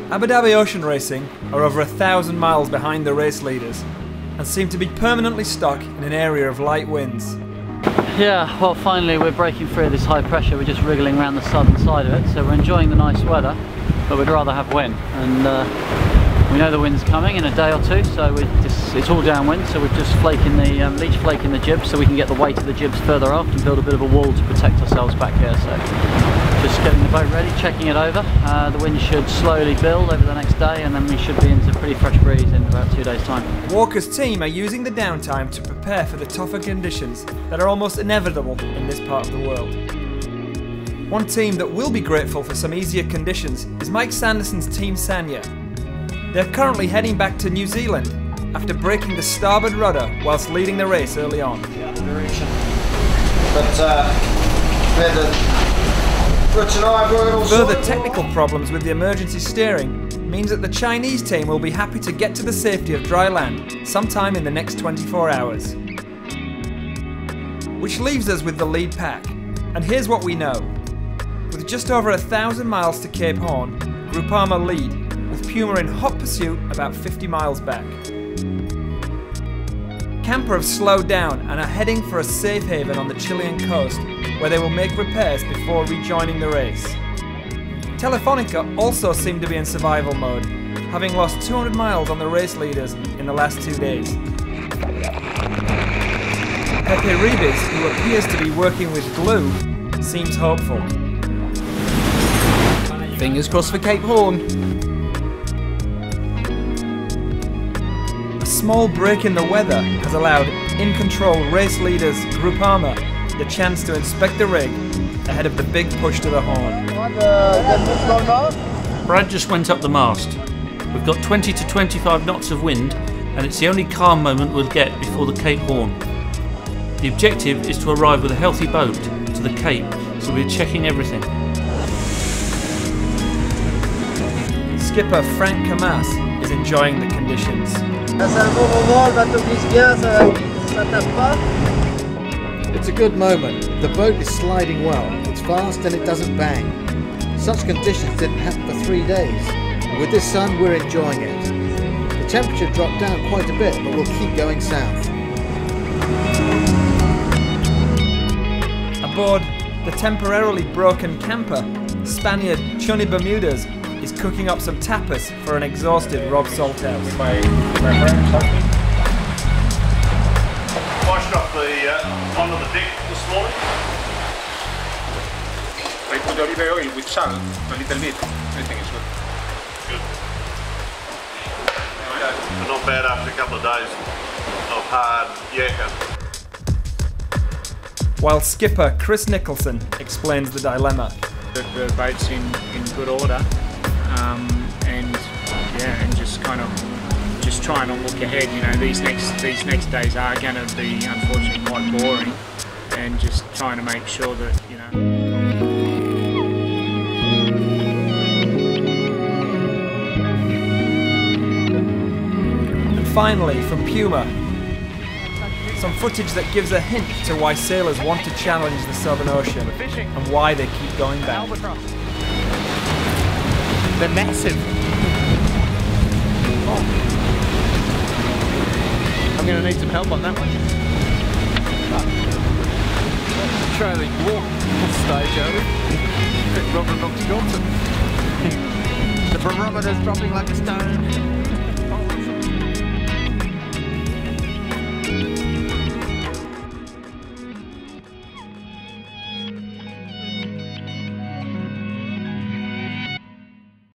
Abu Dhabi Ocean Racing are over 1,000 miles behind the race leaders and seem to be permanently stuck in an area of light winds. Yeah, well finally we're breaking free of this high pressure. We're just wriggling around the southern side of it, so we're enjoying the nice weather, but we'd rather have wind. And we know the wind's coming in a day or two, so it's all downwind, so we're just leech flaking the jibs so we can get the weight of the jibs further aft and build a bit of a wall to protect ourselves back here. So just getting the boat ready, checking it over. The wind should slowly build over the next day, and then we should be into pretty fresh breeze in about 2 days' time. Walker's team are using the downtime to prepare for the tougher conditions that are almost inevitable in this part of the world. One team that will be grateful for some easier conditions is Mike Sanderson's Team Sanya. They're currently heading back to New Zealand after breaking the starboard rudder whilst leading the race early on. Further technical problems with the emergency steering means that the Chinese team will be happy to get to the safety of dry land sometime in the next 24 hours. Which leaves us with the lead pack, and here's what we know. With just over 1,000 miles to Cape Horn, Groupama lead, with Puma in hot pursuit about 50 miles back. Camper have slowed down and are heading for a safe haven on the Chilean coast, where they will make repairs before rejoining the race. Telefonica also seem to be in survival mode, having lost 200 miles on the race leaders in the last 2 days. Pepe Ribes, who appears to be working with glue, seems hopeful. Fingers crossed for Cape Horn. A small break in the weather has allowed in-control race leaders Groupama the chance to inspect the rig ahead of the big push to the Horn. Brad just went up the mast. We've got 20 to 25 knots of wind, and it's the only calm moment we'll get before the Cape Horn. The objective is to arrive with a healthy boat to the Cape, so we're checking everything. Skipper Frank Camas is enjoying the conditions. It's a good moment. The boat is sliding well. It's fast and it doesn't bang. Such conditions didn't happen for 3 days. And with this sun, we're enjoying it. The temperature dropped down quite a bit, but we'll keep going south. Aboard the temporarily broken camper, Spaniard Choni Bermudez is cooking up some tapas for an exhausted Rob Salthouse. My friend, washed off onto the deck this morning. I put olive oil with salt, a little bit. I think it's good. But not bad after a couple of days of hard yakka. While skipper Chris Nicholson explains the dilemma. The boat's in good order, and just kind of trying to look ahead. You know, these next days are going to be unfortunately quite boring, and just trying to make sure that, you know. And finally, from Puma, some footage that gives a hint to why sailors want to challenge the Southern Ocean and why they keep going back. They're massive. Oh. I'm going to need some help on that one. Trailing walk stage over. Robert Knox Johnson. The barometer's dropping like a stone.